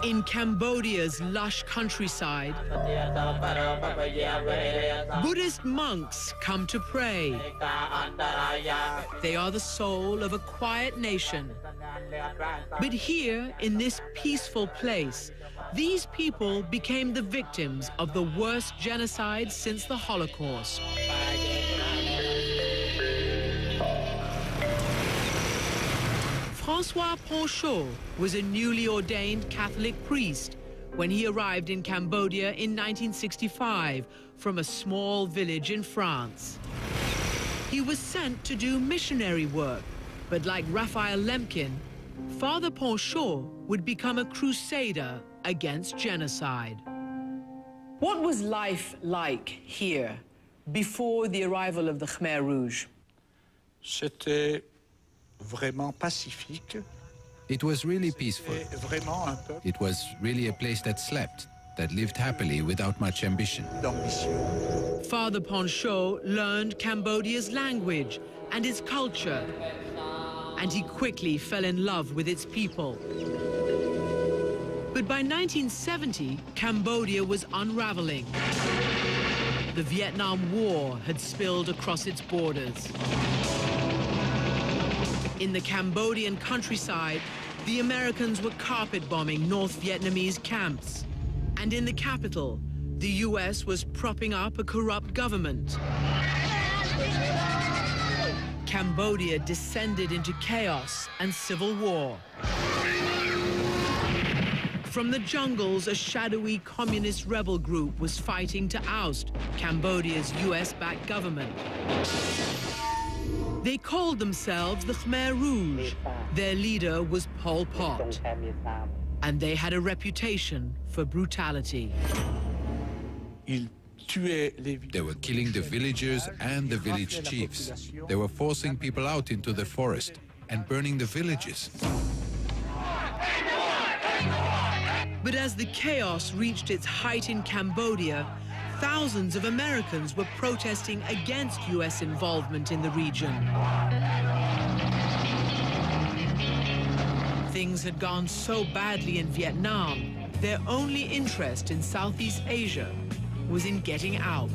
In Cambodia's lush countryside, Buddhist monks come to pray. They are the soul of a quiet nation. But here, in this peaceful place, these people became the victims of the worst genocide since the Holocaust. François Panchaud was a newly ordained Catholic priest when he arrived in Cambodia in 1965 from a small village in France. He was sent to do missionary work, but like Raphael Lemkin, Father Panchaud would become a crusader against genocide. What was life like here before the arrival of the Khmer Rouge? C'était vraiment pacifique. It was really peaceful. It was really a place that slept, that lived happily without much ambition. Father Panchaud learned Cambodia's language and its culture, and he quickly fell in love with its people. But by 1970, Cambodia was unraveling. The Vietnam War had spilled across its borders. In the Cambodian countryside, the Americans were carpet bombing North Vietnamese camps. And in the capital, the US was propping up a corrupt government. Cambodia descended into chaos and civil war. From the jungles, a shadowy communist rebel group was fighting to oust Cambodia's US-backed government. They called themselves the Khmer Rouge. Their leader was Pol Pot, and they had a reputation for brutality. They were killing the villagers and the village chiefs. They were forcing people out into the forest and burning the villages. But as the chaos reached its height in Cambodia, thousands of Americans were protesting against US involvement in the region. Things had gone so badly in Vietnam, their only interest in Southeast Asia was in getting out.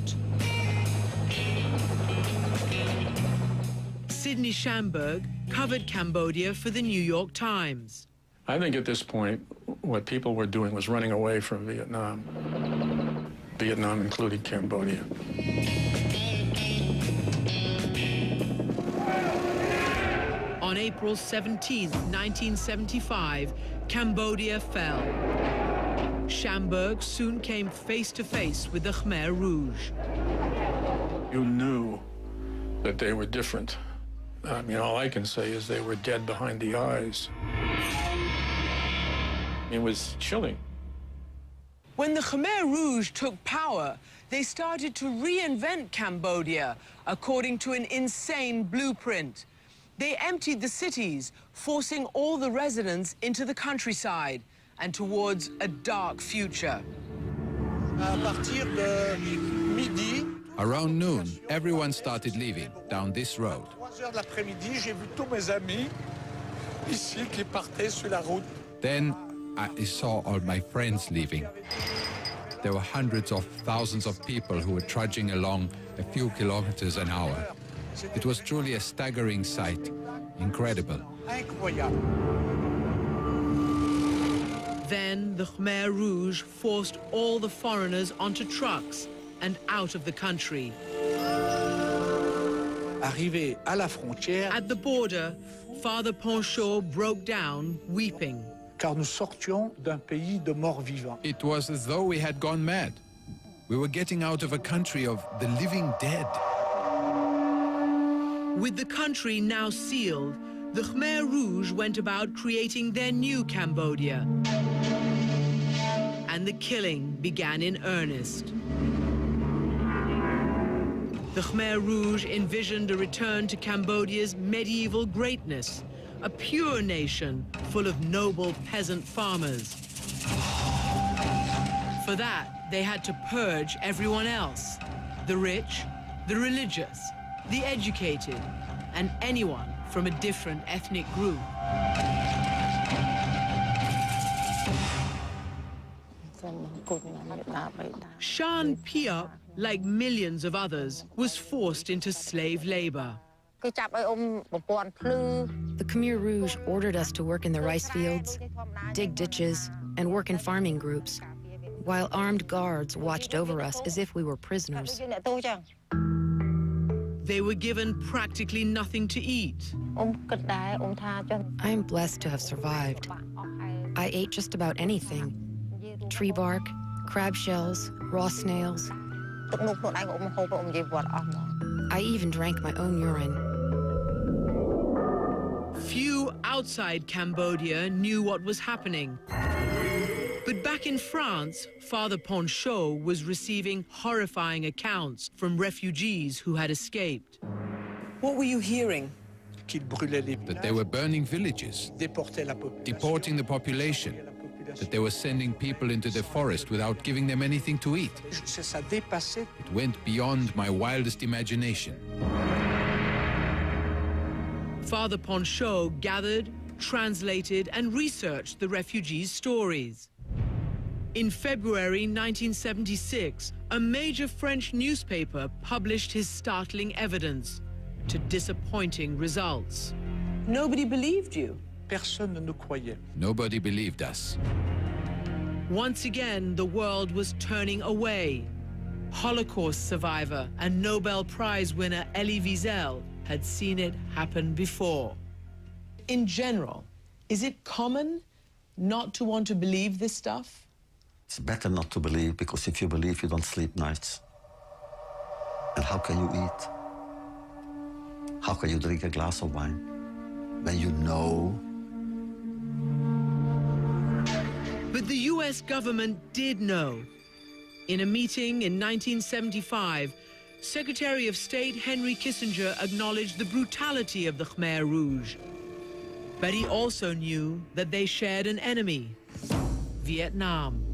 Sidney Schamberg covered Cambodia for the New York Times. I think at this point, what people were doing was running away from Vietnam. Vietnam including Cambodia. On April 17, 1975, Cambodia fell. Schamberg soon came face to face with the Khmer Rouge. You knew that they were different. I mean, all I can say is they were dead behind the eyes. It was chilling. When the Khmer Rouge took power, they started to reinvent Cambodia according to an insane blueprint. They emptied the cities, forcing all the residents into the countryside and towards a dark future. Around noon, everyone started leaving down this road. Then I saw all my friends leaving. There were hundreds of thousands of people who were trudging along a few kilometers an hour. It was truly a staggering sight, incredible. Then the Khmer Rouge forced all the foreigners onto trucks and out of the country. At the border, Father Panchaud broke down, weeping. It was as though we had gone mad. We were getting out of a country of the living dead. With the country now sealed, the Khmer Rouge went about creating their new Cambodia. And the killing began in earnest. The Khmer Rouge envisioned a return to Cambodia's medieval greatness, a pure nation full of noble peasant farmers. For that, they had to purge everyone else: the rich, the religious, the educated, and anyone from a different ethnic group. Shan Piop, like millions of others, was forced into slave labor. The Khmer Rouge ordered us to work in the rice fields, dig ditches, and work in farming groups, while armed guards watched over us as if we were prisoners. They were given practically nothing to eat. I am blessed to have survived. I ate just about anything: tree bark, crab shells, raw snails. I even drank my own urine. Few outside Cambodia knew what was happening. But back in France, Father Ponchot was receiving horrifying accounts from refugees who had escaped. What were you hearing? That they were burning villages, deporting the population, that they were sending people into the forest without giving them anything to eat. It went beyond my wildest imagination. Father Ponchot gathered, translated, and researched the refugees' stories. In February 1976, a major French newspaper published his startling evidence, to disappointing results. Nobody believed you. Personne ne nous croyait. Nobody believed us. Once again, the world was turning away. Holocaust survivor and Nobel Prize winner Elie Wiesel had seen it happen before. In general, is it common not to want to believe this stuff? It's better not to believe, because if you believe, you don't sleep nights. And how can you eat? How can you drink a glass of wine when you know? But the US government did know. In a meeting in 1975, Secretary of State Henry Kissinger acknowledged the brutality of the Khmer Rouge. But he also knew that they shared an enemy: Vietnam.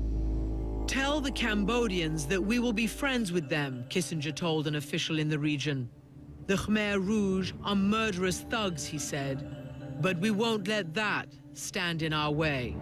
Tell the Cambodians that we will be friends with them, Kissinger told an official in the region. The Khmer Rouge are murderous thugs, he said, but we won't let that stand in our way.